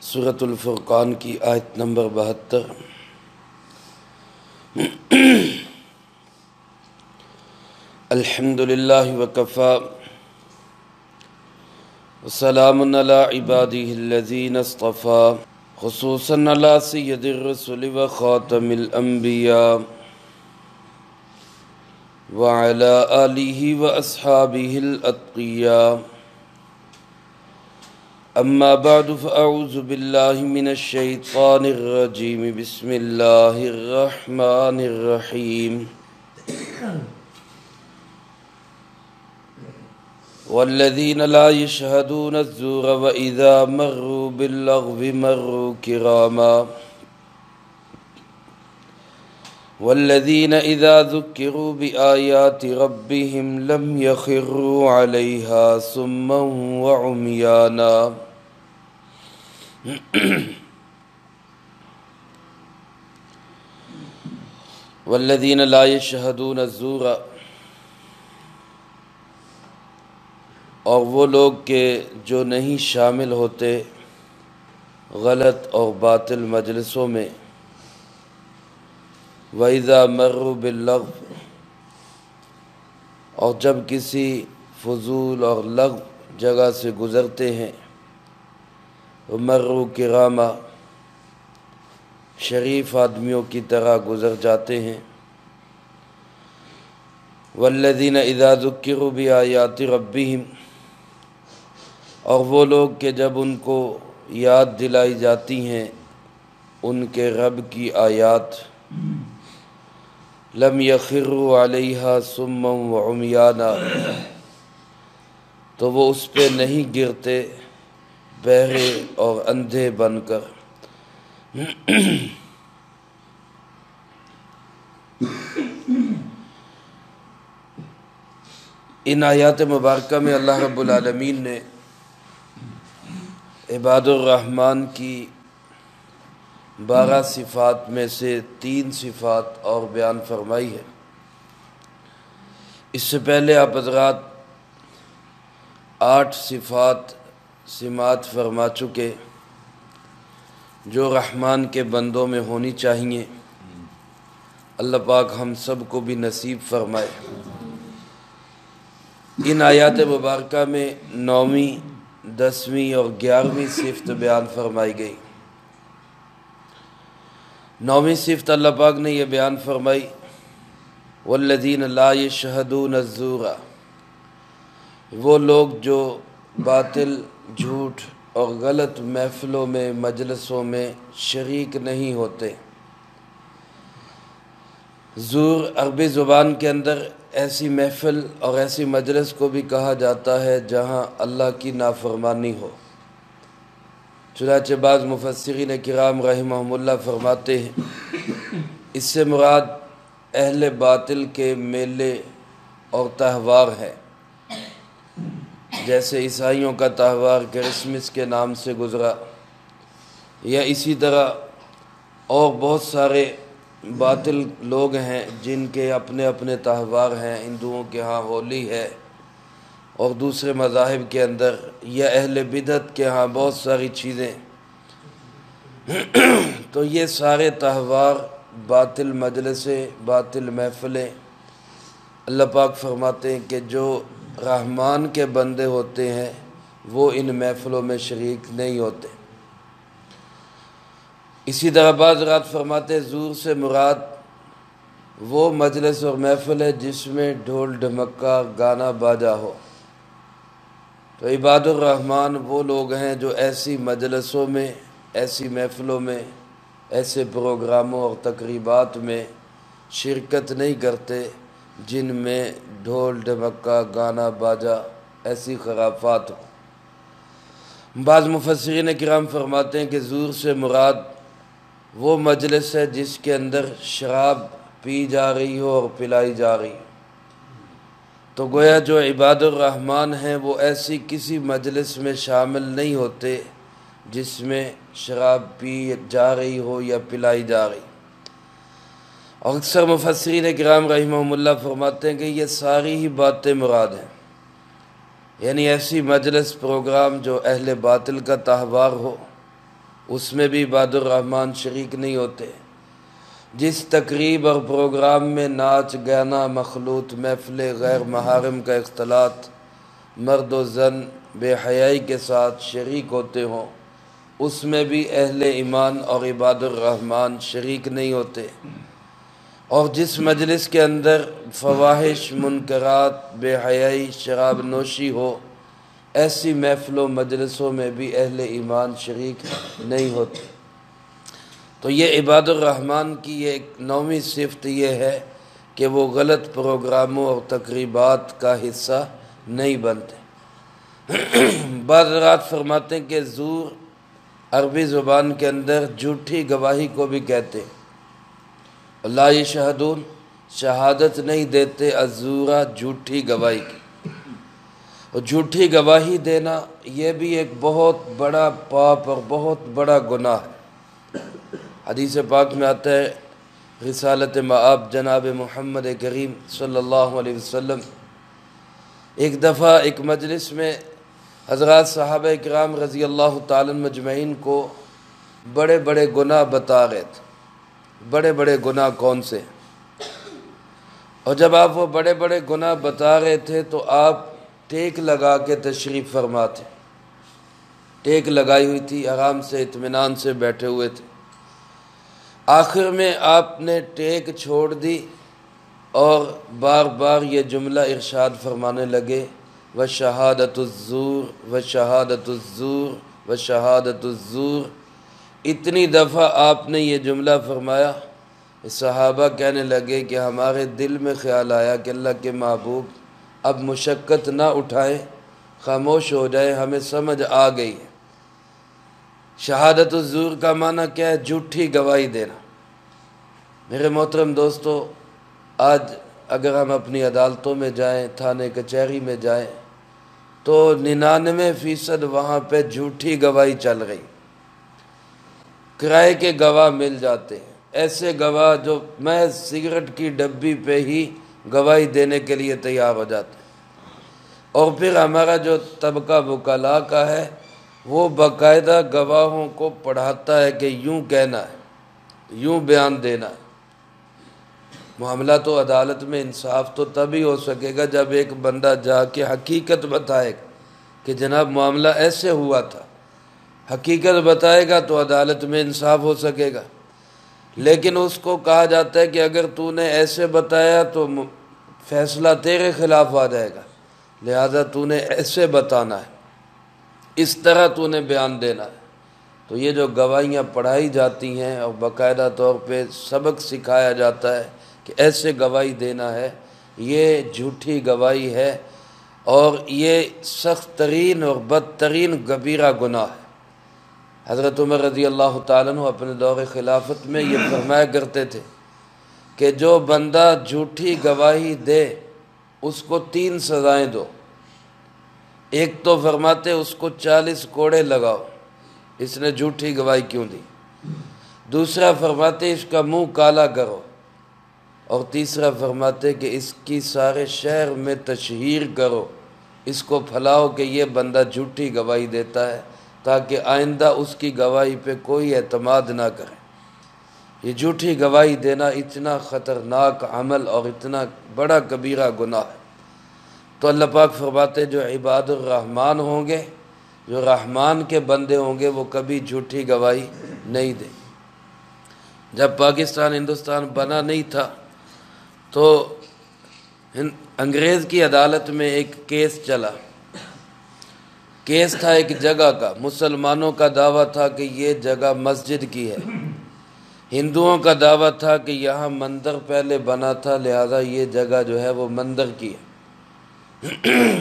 سورۃ الفرقان کی آیت نمبر 72۔ الحمدللہ وکفی وسلام علی عبادہ الذین اصطفی، خصوصاً علی سید الرسل وخاتم الانبیاء وعلی آلہ واصحابہ الاتقیاء۔ اما بعد فاعوذ باللہ من الشیطان الرجیم، بسم اللہ الرحمن الرحیم۔ والذین لا یشہدون الزور واذا مروا باللغو مروا کراما، والذین اذا ذکروا بآیات ربهم لم یخروا علیہا صما وعمیانا۔ والذین لا یشہدون الزور، اور وہ لوگ کہ جو نہیں شامل ہوتے غلط اور باطل مجلسوں میں، وَإِذَا مَرُّوا بِاللَّغْوِ، اور جب کسی فضول اور لغو جگہ سے گزرتے ہیں، مَرُّوا کِرَامًا، شریف آدمیوں کی طرح گزر جاتے ہیں۔ وَالَّذِينَ إِذَا ذُكِّرُوا بِآيَاتِ رَبِّهِمْ، اور وہ لوگ کہ جب ان کو یاد دلائی جاتی ہیں ان کے رب کی آیات، لم یخروا علیہا صما وعمیانا، تو وہ اس پہ نہیں گرتے بہرے اور اندھے بن کر۔ ان آیات مبارکہ میں اللہ رب العالمین نے عباد الرحمن کی 12 صفات میں سے 3 صفات اور بیان فرمائی ہے۔ اس سے پہلے آپ حضرات 8 صفات سمات فرما چکے جو رحمان کے بندوں میں ہونی چاہیے۔ اللہ پاک ہم سب کو بھی نصیب فرمائے۔ ان آیات مبارکہ میں 9ویں، 10ویں اور 11ویں صفت بیان فرمائی گئی۔ 9ویں صفت اللہ پاک نے یہ بیان فرمائی، والذین لا یشہدون الزور، وہ لوگ جو باطل، جھوٹ اور غلط محفلوں میں، مجلسوں میں شریک نہیں ہوتے۔ زور عربی زبان کے اندر ایسی محفل اور ایسی مجلس کو بھی کہا جاتا ہے جہاں اللہ کی نافرمانی ہو۔ چنانچہ بعض مفسرین کرام رحمہم اللہ فرماتے ہیں اس سے مراد اہل باطل کے میلے اور تہوار ہے، جیسے عیسائیوں کا تہوار کرسمس کے نام سے گزرا، یا اسی طرح اور بہت سارے باطل لوگ ہیں جن کے اپنے اپنے تہوار ہیں۔ ہندوؤں کے ہاں ہولی ہے، اور دوسرے مذاہب کے اندر یا اہل بدعت کے ہاں بہت ساری چیزیں۔ تو یہ سارے تہوار، باطل مجلسیں، باطل محفلیں، اللہ پاک فرماتے ہیں کہ جو رحمان کے بندے ہوتے ہیں وہ ان محفلوں میں شریک نہیں ہوتے۔ اسی طرح بعض رات فرماتے زور سے مراد وہ مجلس اور محفل ہے جس میں ڈھول ڈھمکا، گانا باجا ہو۔ تو عباد الرحمن وہ لوگ ہیں جو ایسی مجلسوں میں، ایسی محفلوں میں، ایسے پروگراموں اور تقریبات میں شرکت نہیں کرتے جن میں ڈھول ڈھمکا، گانا باجا، ایسی خرافات ہو۔ بعض مفسرین کرام فرماتے ہیں کہ زور سے مراد وہ مجلس ہے جس کے اندر شراب پی جا رہی ہو اور پلائی جا رہی ہو۔ تو گویا جو عباد الرحمن ہیں وہ ایسی کسی مجلس میں شامل نہیں ہوتے جس میں شراب پی جا رہی ہو یا پلائی جا رہی۔ اور اکثر مفسرین کرام رحمہم اللہ فرماتے ہیں کہ یہ ساری ہی باتیں مراد ہیں، یعنی ایسی مجلس پروگرام جو اہل باطل کا تہوار ہو، اس میں بھی عباد الرحمن شریک نہیں ہوتے۔ جس تقریب اور پروگرام میں ناچ گانا مخلوط محفل غیر محارم کا اختلاط مرد و زن بے حیائی کے ساتھ شریک ہوتے ہوں، اس میں بھی اہل ایمان اور عباد الرحمن شریک نہیں ہوتے۔ اور جس مجلس کے اندر فواحش، منکرات، بے حیائی، شراب نوشی ہو، ایسی محفل و مجلسوں میں بھی اہل ایمان شریک نہیں ہوتے۔ تو یہ عباد الرحمن کی یہ ایک نویں صفت یہ ہے کہ وہ غلط پروگراموں اور تقریبات کا حصہ نہیں بنتے۔ بعض حضرات فرماتے ہیں کہ زور عربی زبان کے اندر جھوٹی گواہی کو بھی کہتے ہیں۔ لا یشہدون، شہادت نہیں دیتے، الزورا، جھوٹی گواہی کی۔ اور جھوٹی گواہی دینا یہ بھی ایک بہت بڑا پاپ اور بہت بڑا گناہ ہے۔ حدیث پاک میں آتا ہے، رسالت مآب جناب محمد کریم صلی اللہ علیہ وسلم ایک دفعہ ایک مجلس میں حضرات صحابہ کرام رضی اللہ تعالیٰ مجمعین کو بڑے بڑے گناہ بتا رہے تھے۔ بڑے بڑے گناہ کون سے؟ اور جب آپ وہ بڑے بڑے گناہ بتا رہے تھے تو آپ ٹیک لگا کے تشریف فرما تھے۔ ٹیک لگائی ہوئی تھی، آرام سے اطمینان سے بیٹھے ہوئے تھے۔ آخر میں آپ نے ٹیک چھوڑ دی اور بار بار یہ جملہ ارشاد فرمانے لگے، وَشَهَادَةُ الزُّورِ وَشَهَادَةُ الزُّورِ وَشَهَادَةُ الزُّورِ۔ اتنی دفعہ آپ نے یہ جملہ فرمایا، صحابہ کہنے لگے کہ ہمارے دل میں خیال آیا کہ اللہ کے محبوب اب مشقت نہ اٹھائیں، خاموش ہو جائے، ہمیں سمجھ آ گئی ہے۔ شہادت الزور کا معنی کیا ہے؟ جھوٹی گواہی دینا۔ میرے محترم دوستو، آج اگر ہم اپنی عدالتوں میں جائیں، تھانے کچہری میں جائیں تو 99% وہاں پہ جھوٹی گواہی چل رہی۔ کرائے کے گواہ مل جاتے ہیں، ایسے گواہ جو محض سگریٹ کی ڈبی پہ ہی گواہی دینے کے لیے تیار ہو جاتے ہیں۔ اور پھر ہمارا جو طبقہ وکلاء کا ہے وہ باقاعدہ گواہوں کو پڑھاتا ہے کہ یوں کہنا ہے، یوں بیان دینا ہے۔ معاملہ تو عدالت میں انصاف تو تبھی ہو سکے گا جب ایک بندہ جا کے حقیقت بتائے گا کہ جناب معاملہ ایسے ہوا تھا، حقیقت بتائے گا تو عدالت میں انصاف ہو سکے گا۔ لیکن اس کو کہا جاتا ہے کہ اگر تو نے ایسے بتایا تو فیصلہ تیرے خلاف آ جائے گا، لہذا تو نے ایسے بتانا ہے، اس طرح تو نے بیان دینا ہے۔ تو یہ جو گواہیاں پڑھائی جاتی ہیں اور باقاعدہ طور پہ سبق سکھایا جاتا ہے کہ ایسے گواہی دینا ہے، یہ جھوٹی گواہی ہے اور یہ سخت ترین اور بدترین کبیرہ گناہ ہے۔ حضرت عمر رضی اللہ تعالیٰ عنہ اپنے دور خلافت میں یہ فرمایا کرتے تھے کہ جو بندہ جھوٹی گواہی دے اس کو 3 سزائیں دو۔ ایک تو فرماتے اس کو 40 کوڑے لگاؤ، اس نے جھوٹی گواہی کیوں دی۔ دوسرا فرماتے اس کا منہ کالا کرو، اور تیسرا فرماتے کہ اس کی سارے شہر میں تشہیر کرو، اس کو پھیلاؤ کہ یہ بندہ جھوٹی گواہی دیتا ہے، تاکہ آئندہ اس کی گواہی پہ کوئی اعتماد نہ کرے۔ یہ جھوٹی گواہی دینا اتنا خطرناک عمل اور اتنا بڑا کبیرہ گناہ ہے۔ تو اللہ پاک فرماتے جو عباد الرحمن ہوں گے، جو رحمان کے بندے ہوں گے، وہ کبھی جھوٹی گواہی نہیں دیں۔ جب پاکستان ہندوستان بنا نہیں تھا تو انگریز کی عدالت میں ایک کیس چلا۔ کیس تھا ایک جگہ کا، مسلمانوں کا دعویٰ تھا کہ یہ جگہ مسجد کی ہے، ہندوؤں کا دعویٰ تھا کہ یہاں مندر پہلے بنا تھا، لہذا یہ جگہ جو ہے وہ مندر کی ہے۔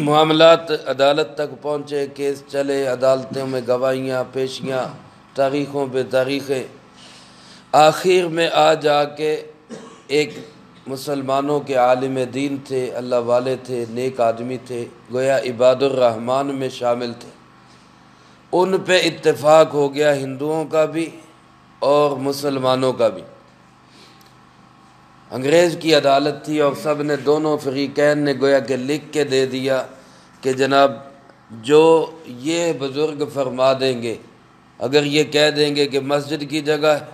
معاملات عدالت تک پہنچے، کیس چلے، عدالتوں میں گواہیاں پیشیاں، تاریخوں پہ تاریخیں۔ آخر میں جا کے ایک مسلمانوں کے عالم دین تھے، اللہ والے تھے، نیک آدمی تھے، گویا عباد الرحمن میں شامل تھے، ان پہ اتفاق ہو گیا، ہندوؤں کا بھی اور مسلمانوں کا بھی۔ انگریز کی عدالت تھی اور سب نے، دونوں فریقین نے گویا کہ لکھ کے دے دیا کہ جناب جو یہ بزرگ فرما دیں گے اگر یہ کہہ دیں گے کہ مسجد کی جگہ ہے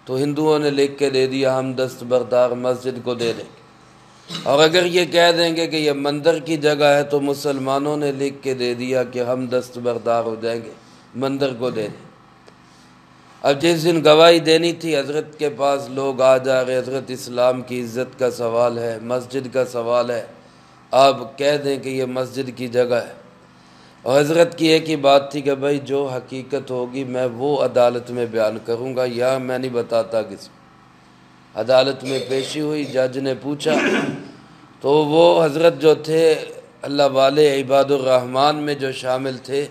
تو ہندوؤں نے لکھ کے دے دیا ہم دستبردار مسجد کو دے دیں گے، اور اگر یہ کہہ دیں گے کہ یہ مندر کی جگہ ہے تو مسلمانوں نے لکھ کے دے دیا کہ ہم دستبردار ہو جائیں گے، مندر کو دے دیں۔ اب جس دن گواہی دینی تھی حضرت کے پاس لوگ آ جا رہے، حضرت اسلام کی عزت کا سوال ہے، مسجد کا سوال ہے، آپ کہہ دیں کہ یہ مسجد کی جگہ ہے۔ اور حضرت کی ایک ہی بات تھی کہ بھائی جو حقیقت ہوگی میں وہ عدالت میں بیان کروں گا، یا میں نہیں بتاتا کسی۔ عدالت میں پیشی ہوئی، جج نے پوچھا تو وہ حضرت جو تھے اللہ والے عباد الرحمن میں جو شامل تھے،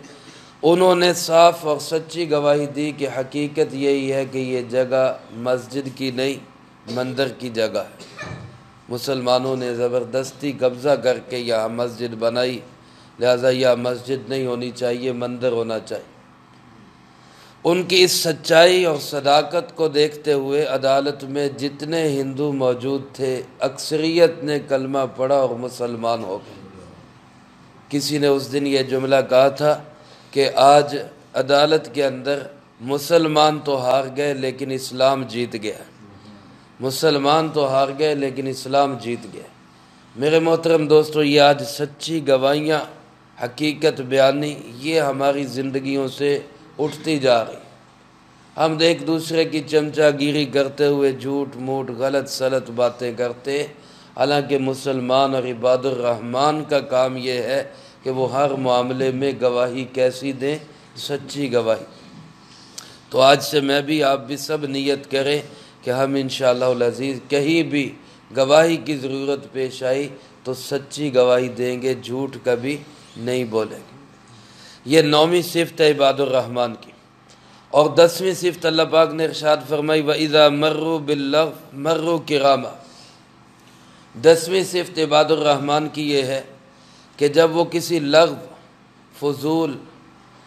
انہوں نے صاف اور سچی گواہی دی کہ حقیقت یہی ہے کہ یہ جگہ مسجد کی نہیں مندر کی جگہ ہے۔ مسلمانوں نے زبردستی قبضہ کر کے یہاں مسجد بنائی، لہذا یہ مسجد نہیں ہونی چاہیے، مندر ہونا چاہیے۔ ان کی اس سچائی اور صداقت کو دیکھتے ہوئے عدالت میں جتنے ہندو موجود تھے اکثریت نے کلمہ پڑھا اور مسلمان ہو گئے۔ کسی نے اس دن یہ جملہ کہا تھا کہ آج عدالت کے اندر مسلمان تو ہار گئے لیکن اسلام جیت گیا، مسلمان تو ہار گئے لیکن اسلام جیت گیا۔ میرے محترم دوستو، یہ آج سچی گواہیاں، حقیقت بیانی، یہ ہماری زندگیوں سے اٹھتی جا رہی۔ ہم ایک دوسرے کی چمچہ گیری کرتے ہوئے جھوٹ موٹ غلط سلط باتیں کرتے، حالانکہ مسلمان اور عباد الرحمن کا کام یہ ہے کہ وہ ہر معاملے میں گواہی کیسی دیں؟ سچی گواہی۔ تو آج سے میں بھی آپ بھی سب نیت کریں کہ ہم انشاءاللہ العزیز کہیں بھی گواہی کی ضرورت پیش آئی تو سچی گواہی دیں گے، جھوٹ کبھی نہیں بولیں گے۔ یہ 9ویں صفت ہے عباد الرحمن کی۔ اور 10ویں صفت اللہ پاک نے ارشاد فرمائی وَإِذَا مَرُّوا بِاللَّغْوِ مَرُّوا كِرَامًا۔ 10ویں صفت عباد الرحمن کی یہ ہے کہ جب وہ کسی لغو، فضول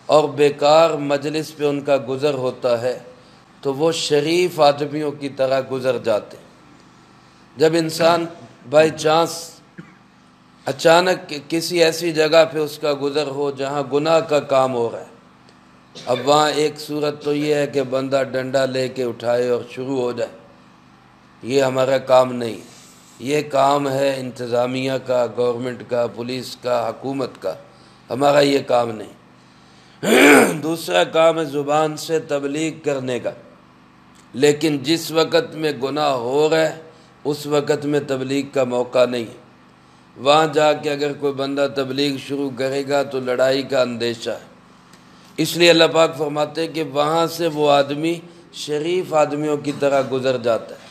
اور بیکار مجلس پہ ان کا گزر ہوتا ہے تو وہ شریف آدمیوں کی طرح گزر جاتے ہیں۔ جب انسان بائی چانس اچانک کسی ایسی جگہ پہ اس کا گزر ہو جہاں گناہ کا کام ہو رہا ہے، اب وہاں ایک صورت تو یہ ہے کہ بندہ ڈنڈا لے کے اٹھائے اور شروع ہو جائے، یہ ہمارا کام نہیں، یہ کام ہے انتظامیہ کا، گورنمنٹ کا، پولیس کا، حکومت کا، ہمارا یہ کام نہیں۔ دوسرا کام ہے زبان سے تبلیغ کرنے کا، لیکن جس وقت میں گناہ ہو رہا ہے اس وقت میں تبلیغ کا موقع نہیں ہے۔ وہاں جا کے اگر کوئی بندہ تبلیغ شروع کرے گا تو لڑائی کا اندیشہ ہے۔ اس لیے اللہ پاک فرماتے ہیں کہ وہاں سے وہ آدمی شریف آدمیوں کی طرح گزر جاتا ہے،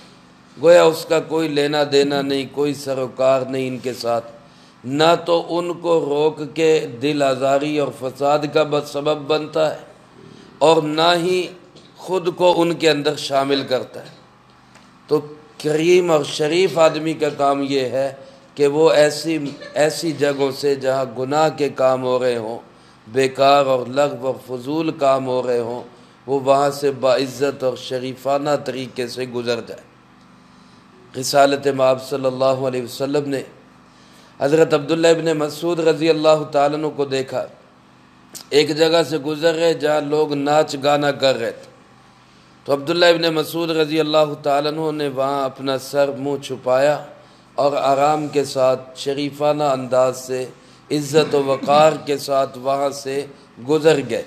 گویا اس کا کوئی لینا دینا نہیں، کوئی سروکار نہیں ان کے ساتھ، نہ تو ان کو روک کے دل آزاری اور فساد کا سبب بنتا ہے اور نہ ہی خود کو ان کے اندر شامل کرتا ہے۔ تو کریم اور شریف آدمی کا کام یہ ہے کہ وہ ایسی جگہوں سے جہاں گناہ کے کام ہو رہے ہوں، بیکار اور لغو اور فضول کام ہو رہے ہوں، وہ وہاں سے باعزت اور شریفانہ طریقے سے گزر جائے۔ رسالت مآب صلی اللہ علیہ وسلم نے حضرت عبداللہ ابن مسعود رضی اللہ تعالیٰ عنہ کو دیکھا، ایک جگہ سے گزر رہے جہاں لوگ ناچ گانا کر رہے تھے، تو عبداللہ ابن مسعود رضی اللہ تعالیٰ عنہ نے وہاں اپنا سر منہ چھپایا اور آرام کے ساتھ شریفانہ انداز سے عزت و وقار کے ساتھ وہاں سے گزر گئے۔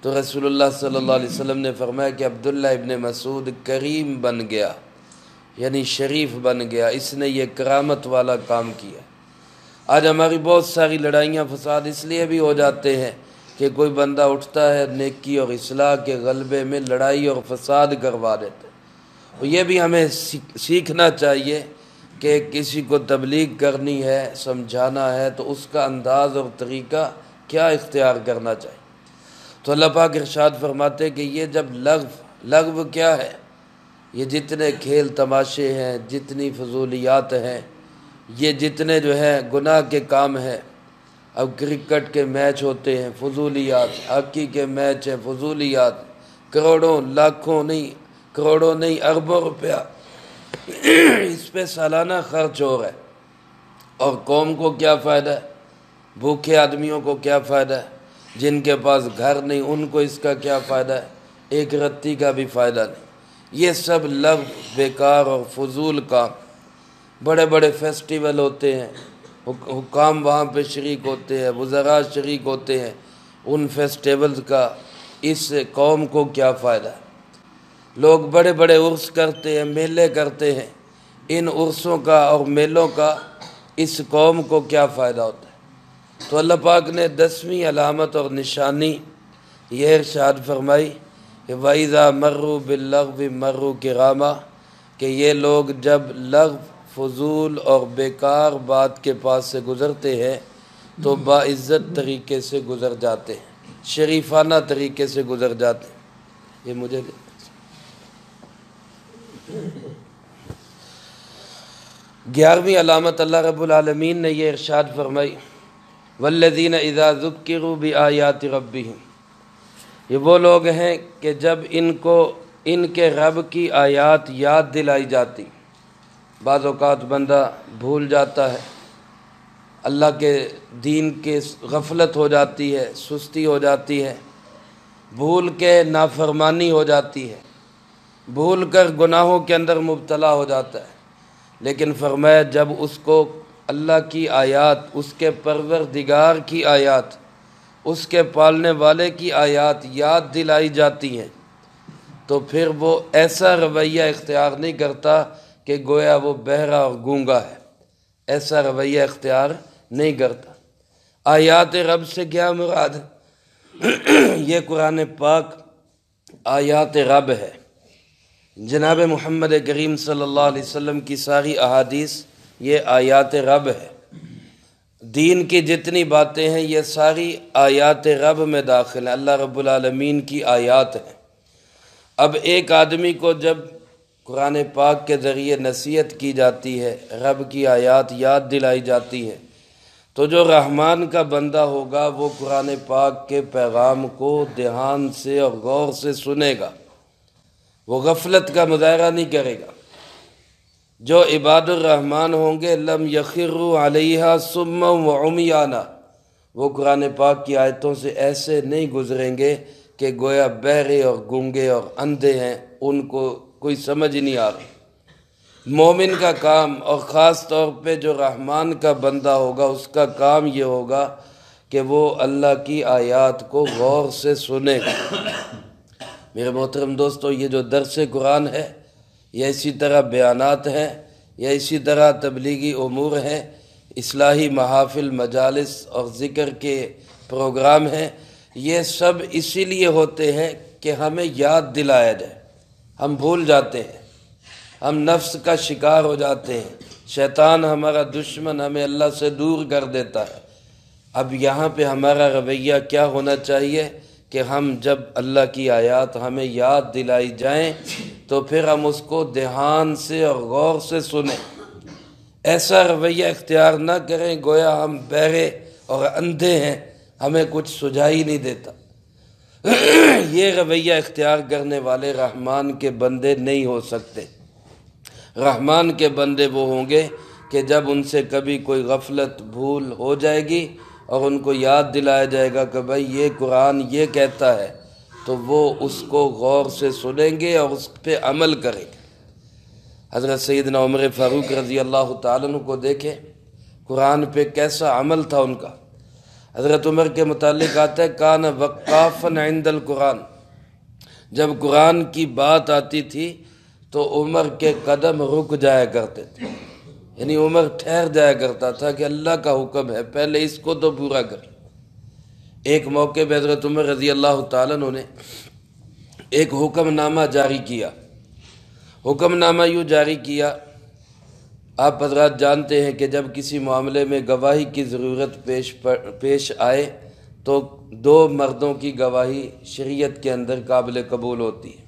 تو رسول اللہ صلی اللہ علیہ وسلم نے فرمایا کہ عبداللہ ابن مسعود کریم بن گیا، یعنی شریف بن گیا، اس نے یہ کرامت والا کام کیا۔ آج ہماری بہت ساری لڑائیاں فساد اس لیے بھی ہو جاتے ہیں کہ کوئی بندہ اٹھتا ہے نیکی اور اصلاح کے غلبے میں لڑائی اور فساد کروا دیتا ہے۔ اور یہ بھی ہمیں سیکھنا چاہیے کہ کسی کو تبلیغ کرنی ہے، سمجھانا ہے تو اس کا انداز اور طریقہ کیا اختیار کرنا چاہیے۔ تو اللہ پاک ارشاد فرماتے کہ یہ جب لغو کیا ہے، یہ جتنے کھیل تماشے ہیں، جتنی فضولیات ہیں، یہ جتنے جو ہے گناہ کے کام ہیں۔ اب کرکٹ کے میچ ہوتے ہیں، فضولیات، ہاکی کے میچ ہیں، فضولیات، کروڑوں لاکھوں نہیں، کروڑوں نہیں اربوں روپیہ اس پہ سالانہ خرچ ہو رہا ہے، اور قوم کو کیا فائدہ ہے، بھوکے آدمیوں کو کیا فائدہ ہے۔ جن کے پاس گھر نہیں ان کو اس کا کیا فائدہ ہے؟ ایک رتی کا بھی فائدہ نہیں۔ یہ سب لغو، بیکار اور فضول کام۔ بڑے بڑے فیسٹیول ہوتے ہیں، حکام وہاں پہ شریک ہوتے ہیں، وزراء شریک ہوتے ہیں، ان فیسٹیولز کا اس قوم کو کیا فائدہ ہے؟ لوگ بڑے بڑے عرس کرتے ہیں، میلے کرتے ہیں، ان عرسوں کا اور میلوں کا اس قوم کو کیا فائدہ ہوتا ہے؟ تو اللہ پاک نے 10ویں علامت اور نشانی یہ ارشاد فرمائی کہ وَإِذَا مَرُّوا بِاللَّغْوِ مَرُّوا كِرَامًا، کہ یہ لوگ جب لغو، فضول اور بیکار بات کے پاس سے گزرتے ہیں تو باعزت طریقے سے گزر جاتے ہیں، شریفانہ طریقے سے گزر جاتے ہیں۔ یہ مجھے 11ویں علامت اللہ رب العالمین نے یہ ارشاد فرمائی وَالَّذِينَ إِذَا ذُكِّرُوا بِآيَاتِ رَبِّهِمْ، یہ وہ لوگ ہیں کہ جب ان کے رب کی آیات یاد دلائی جاتی، بعض اوقات بندہ بھول جاتا ہے، اللہ کے دین کے غفلت ہو جاتی ہے، سستی ہو جاتی ہے، بھول کے نافرمانی ہو جاتی ہے، بھول کر گناہوں کے اندر مبتلا ہو جاتا ہے، لیکن فرمایا جب اس کو اللہ کی آیات، اس کے پروردگار کی آیات، اس کے پالنے والے کی آیات یاد دلائی جاتی ہیں تو پھر وہ ایسا رویہ اختیار نہیں کرتا کہ گویا وہ بہرا اور گونگا ہے، ایسا رویہ اختیار نہیں کرتا۔ آیات رب سے کیا مراد ہے؟ یہ قرآن پاک آیات رب ہے۔ جناب محمد کریم صلی اللہ علیہ وسلم کی ساری احادیث یہ آیات رب ہے۔ دین کی جتنی باتیں ہیں یہ ساری آیات رب میں داخل ہیں، اللہ رب العالمین کی آیات ہیں۔ اب ایک آدمی کو جب قرآن پاک کے ذریعے نصیحت کی جاتی ہے، رب کی آیات یاد دلائی جاتی ہے، تو جو رحمان کا بندہ ہوگا وہ قرآن پاک کے پیغام کو دھیان سے اور غور سے سنے گا، وہ غفلت کا مظاہرہ نہیں کرے گا۔ جو عباد الرحمن ہوں گے لم یخروا علیہا صما وعمیانا، وہ قرآن پاک کی آیتوں سے ایسے نہیں گزریں گے کہ گویا بہرے اور گونگے اور اندھے ہیں، ان کو کوئی سمجھ نہیں آ رہی۔ مومن کا کام، اور خاص طور پہ جو رحمان کا بندہ ہوگا اس کا کام یہ ہوگا کہ وہ اللہ کی آیات کو غور سے سنے گا۔ میرے محترم دوستو، یہ جو درس قرآن ہے یا اسی طرح بیانات ہیں یا اسی طرح تبلیغی امور ہیں، اصلاحی محافل، مجالس اور ذکر کے پروگرام ہیں، یہ سب اسی لیے ہوتے ہیں کہ ہمیں یاد دلایا جائے۔ ہم بھول جاتے ہیں، ہم نفس کا شکار ہو جاتے ہیں، شیطان ہمارا دشمن ہمیں اللہ سے دور کر دیتا ہے۔ اب یہاں پہ ہمارا رویہ کیا ہونا چاہیے کہ ہم جب اللہ کی آیات ہمیں یاد دلائی جائیں تو پھر ہم اس کو دھیان سے اور غور سے سنیں، ایسا رویہ اختیار نہ کریں گویا ہم بہرے اور اندھے ہیں، ہمیں کچھ سجائی نہیں دیتا۔ یہ رویہ اختیار کرنے والے رحمان کے بندے نہیں ہو سکتے۔ رحمان کے بندے وہ ہوں گے کہ جب ان سے کبھی کوئی غفلت، بھول ہو جائے گی اور ان کو یاد دلایا جائے گا کہ بھائی یہ قرآن یہ کہتا ہے، تو وہ اس کو غور سے سنیں گے اور اس پہ عمل کریں گے۔ حضرت سیدنا عمر فاروق رضی اللہ تعالیٰ عنہ کو دیکھیں، قرآن پہ کیسا عمل تھا ان کا۔ حضرت عمر کے متعلق آتا ہے کان وقافا عند القرآن، جب قرآن کی بات آتی تھی تو عمر کے قدم رک جایا کرتے تھے، یعنی عمر ٹھہر جایا کرتا تھا کہ اللہ کا حکم ہے، پہلے اس کو تو پورا کر۔ ایک موقع پہ حضرت عمر رضی اللہ تعالیٰ عنہ نے ایک حکم نامہ جاری کیا۔ حکم نامہ یوں جاری کیا، آپ حضرات جانتے ہیں کہ جب کسی معاملے میں گواہی کی ضرورت پیش آئے تو 2 مردوں کی گواہی شریعت کے اندر قابل قبول ہوتی ہے۔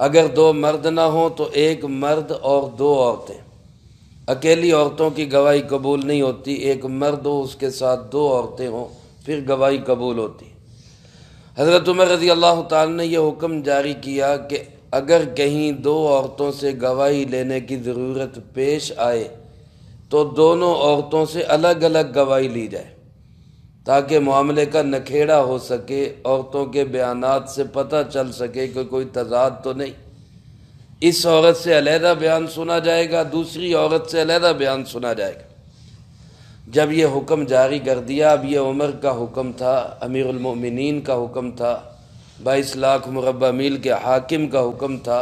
اگر 2 مرد نہ ہوں تو 1 مرد اور 2 عورتیں۔ اکیلی عورتوں کی گواہی قبول نہیں ہوتی، 1 مرد ہو اس کے ساتھ 2 عورتیں ہوں پھر گواہی قبول ہوتی۔ حضرت عمر رضی اللہ تعالیٰ نے یہ حکم جاری کیا کہ اگر کہیں 2 عورتوں سے گواہی لینے کی ضرورت پیش آئے تو دونوں عورتوں سے الگ الگ گواہی لی جائے۔ تاکہ معاملے کا نکھیڑا ہو سکے، عورتوں کے بیانات سے پتہ چل سکے کہ کوئی تضاد تو نہیں۔ اس عورت سے علیحدہ بیان سنا جائے گا، دوسری عورت سے علیحدہ بیان سنا جائے گا۔ جب یہ حکم جاری کر دیا، اب یہ عمر کا حکم تھا، امیر المؤمنین کا حکم تھا، 22 لاکھ مربع میل کے حاکم کا حکم تھا،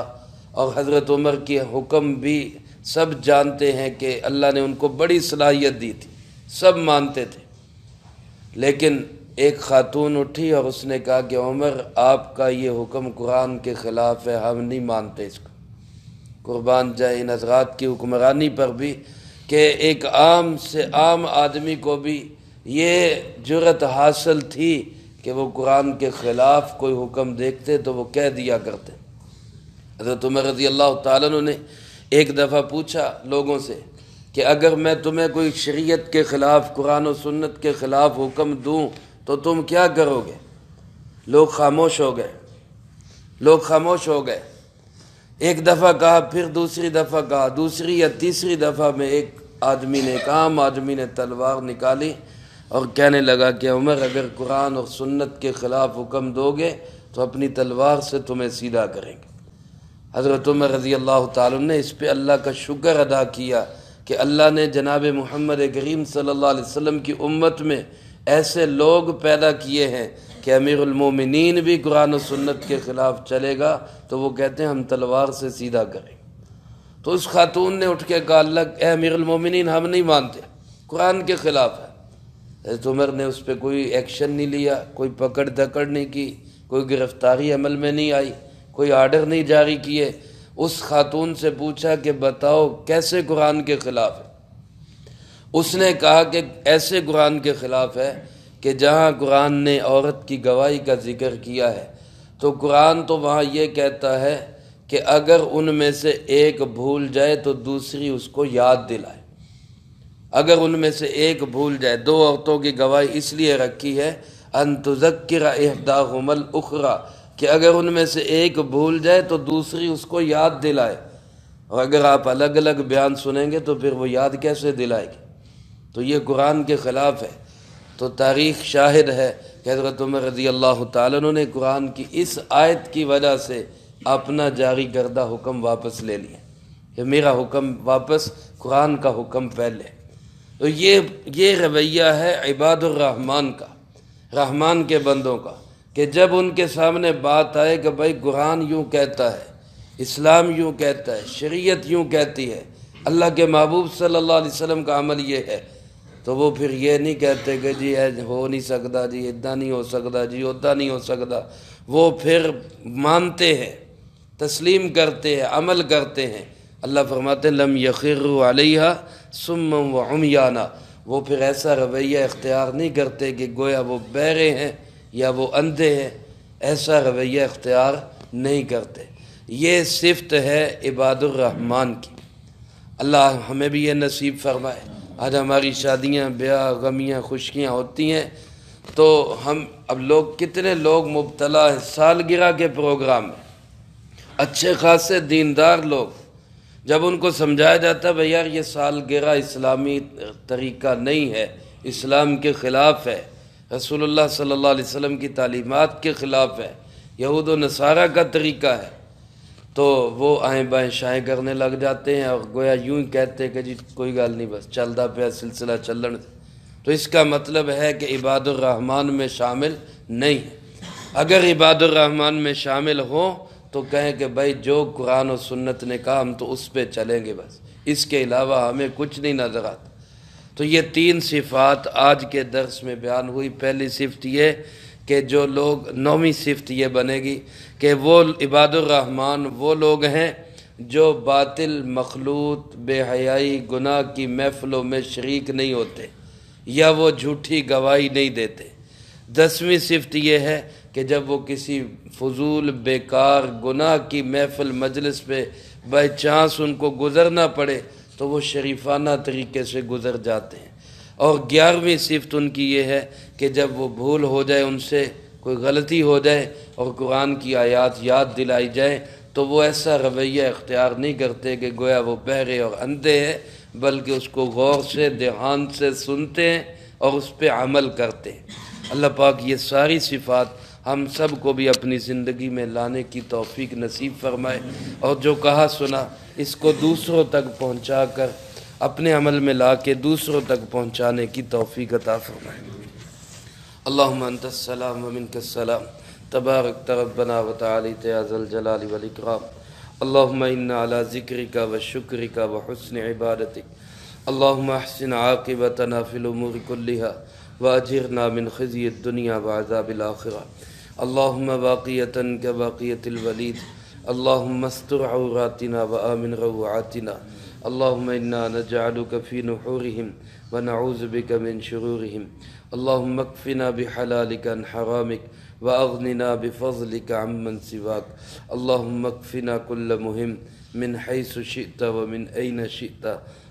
اور حضرت عمر کے حکم بھی سب جانتے ہیں کہ اللہ نے ان کو بڑی صلاحیت دی تھی، سب مانتے تھے۔ لیکن ایک خاتون اٹھی اور اس نے کہا کہ عمر، آپ کا یہ حکم قرآن کے خلاف ہے، ہم نہیں مانتے اس کو۔ قربان جائے ان حضرات کی حکمرانی پر بھی کہ ایک عام سے عام آدمی کو بھی یہ جرأت حاصل تھی کہ وہ قرآن کے خلاف کوئی حکم دیکھتے تو وہ کہہ دیا کرتے۔ حضرت عمر رضی اللہ تعالیٰ عنہ نے ایک دفعہ پوچھا لوگوں سے کہ اگر میں تمہیں کوئی شریعت کے خلاف، قرآن و سنت کے خلاف حکم دوں تو تم کیا کرو گے؟ لوگ خاموش ہو گئے۔ ایک دفعہ کہا، پھر دوسری دفعہ کہا، دوسری یا تیسری دفعہ میں ایک آدمی نے، ایک عام آدمی نے تلوار نکالی اور کہنے لگا کہ عمر، اگر قرآن اور سنت کے خلاف حکم دو گے تو اپنی تلوار سے تمہیں سیدھا کریں گے۔ حضرت عمر رضی اللہ تعالیٰ نے اس پہ اللہ کا شکر ادا کیا کہ اللہ نے جناب محمد کریم صلی اللہ علیہ وسلم کی امت میں ایسے لوگ پیدا کیے ہیں کہ امیر المومنین بھی قرآن و سنت کے خلاف چلے گا تو وہ کہتے ہیں ہم تلوار سے سیدھا کریں۔ تو اس خاتون نے اٹھ کے کہا، اللہ اے امیر المومنین، ہم نہیں مانتے، قرآن کے خلاف ہے۔ حضرت عمر نے اس پہ کوئی ایکشن نہیں لیا، کوئی پکڑ دھکڑ نہیں کی، کوئی گرفتاری عمل میں نہیں آئی، کوئی آرڈر نہیں جاری کیے۔ اس خاتون سے پوچھا کہ بتاؤ کیسے قرآن کے خلاف ہے؟ اس نے کہا کہ ایسے قرآن کے خلاف ہے کہ جہاں قرآن نے عورت کی گواہی کا ذکر کیا ہے تو قرآن تو وہاں یہ کہتا ہے کہ اگر ان میں سے ایک بھول جائے تو دوسری اس کو یاد دلائے۔ اگر ان میں سے ایک بھول جائے، دو عورتوں کی گواہی اس لیے رکھی ہے ان تذکر احداہما الاخری، کہ اگر ان میں سے ایک بھول جائے تو دوسری اس کو یاد دلائے۔ اور اگر آپ الگ الگ بیان سنیں گے تو پھر وہ یاد کیسے دلائے گی؟ تو یہ قرآن کے خلاف ہے۔ تو تاریخ شاہد ہے کہ حضرت عمر رضی اللہ تعالیٰ عنہ نے قرآن کی اس آیت کی وجہ سے اپنا جاری کردہ حکم واپس لے لیا کہ میرا حکم واپس، قرآن کا حکم پہلے۔ تو یہ رویہ ہے عباد الرحمن کا، رحمان کے بندوں کا، کہ جب ان کے سامنے بات آئے کہ بھائی قرآن یوں کہتا ہے، اسلام یوں کہتا ہے، شریعت یوں کہتی ہے، اللہ کے محبوب صلی اللہ علیہ وسلم کا عمل یہ ہے، تو وہ پھر یہ نہیں کہتے کہ جی ہو نہیں سکتا، جی اتنا نہیں ہو سکتا، جی اتنا نہیں ہو سکتا۔ وہ پھر مانتے ہیں، تسلیم کرتے ہیں، عمل کرتے ہیں۔ اللہ فرماتے ہیں لم یخروا علیہا صما وعمیانا، وہ پھر ایسا رویہ اختیار نہیں کرتے کہ گویا وہ بہرے ہیں یا وہ اندھے ہیں، ایسا رویہ اختیار نہیں کرتے۔ یہ صفت ہے عباد الرحمن کی۔ اللہ ہمیں بھی یہ نصیب فرمائے۔ آج ہماری شادیاں، بیاہ، غمیاں، خوشیاں ہوتی ہیں تو اب کتنے لوگ مبتلا ہیں سالگرہ کے پروگرام میں، اچھے خاصے دیندار لوگ، جب ان کو سمجھایا جاتا ہے بھئی یار یہ سالگرہ اسلامی طریقہ نہیں ہے، اسلام کے خلاف ہے، رسول اللہ صلی اللہ علیہ وسلم کی تعلیمات کے خلاف ہے، یہود و نصارہ کا طریقہ ہے، تو وہ آئیں بائیں شائیں کرنے لگ جاتے ہیں اور گویا یوں ہی کہتے ہیں کہ جی کوئی گل نہیں، بس چلتا پیا سلسلہ چلن۔ تو اس کا مطلب ہے کہ عباد الرحمن میں شامل نہیں ہے۔ اگر عباد الرحمن میں شامل ہوں تو کہیں کہ بھائی جو قرآن و سنت نے کہا ہم تو اس پہ چلیں گے، بس اس کے علاوہ ہمیں کچھ نہیں نظر آتا۔ تو یہ 3 صفات آج کے درس میں بیان ہوئی۔ پہلی صفت یہ کہ جو لوگ، 9ویں صفت یہ بنے گی کہ وہ عباد الرحمن وہ لوگ ہیں جو باطل، مخلوط، بے حیائی، گناہ کی محفلوں میں شریک نہیں ہوتے یا وہ جھوٹی گواہی نہیں دیتے۔ 10ویں صفت یہ ہے کہ جب وہ کسی فضول، بیکار، گناہ کی محفل، مجلس پہ بائی چانس ان کو گزرنا پڑے تو وہ شریفانہ طریقے سے گزر جاتے ہیں۔ اور 11ویں صفت ان کی یہ ہے کہ جب وہ بھول ہو جائے، ان سے کوئی غلطی ہو جائے اور قرآن کی آیات یاد دلائی جائے تو وہ ایسا رویہ اختیار نہیں کرتے کہ گویا وہ بہرے اور اندھے ہیں، بلکہ اس کو غور سے، دھیان سے سنتے ہیں اور اس پہ عمل کرتے ہیں۔ اللہ پاک یہ ساری صفات ہم سب کو بھی اپنی زندگی میں لانے کی توفیق نصیب فرمائے، اور جو کہا سنا اس کو دوسروں تک پہنچا کر اپنے عمل میں لا کے دوسروں تک پہنچانے کی توفیق عطا فرمائے۔ اللہم انت السلام ومنک السلام، تبارک ربنا وتعالیت یا ذا الجلال والاکرام۔ اللہم انا علی ذکرک وشکرک وحسن عبادتک، اللہم احسن عاقبتنا فی الامور کلہا واجرنا من خزی الدنیا وعذاب الآخرہ، اللہم باقیتا کباقیت الولید، اللہم استر عوراتنا وآمن روعاتنا، اللہم انا نجعلک فی نحورہم ونعوذ بک من شرورہم، اللہم اکفنا بحلالک عن حرامک واغننا بفضلک عمن سواک، اللہم اکفنا کل مہم من حیث شئت ومن این شئت،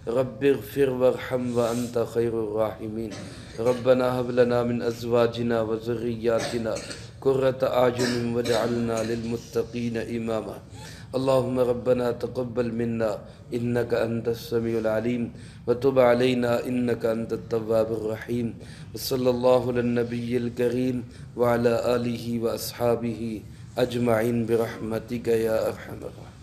رب اغفر وارحم وانت خیر الراحمین، ربنا هب لنا من ازواجنا وذریاتنا قرۃ اعین واجعلنا للمتقین اماما، اللہم ربنا تقبل منا انک انت السمیع العلیم وتب علینا انک انت التواب الرحیم، وصلی اللہ علی النبی الکریم وعلی آلہ واصحابہ اجمعین برحمتک یا ارحم الراحمین۔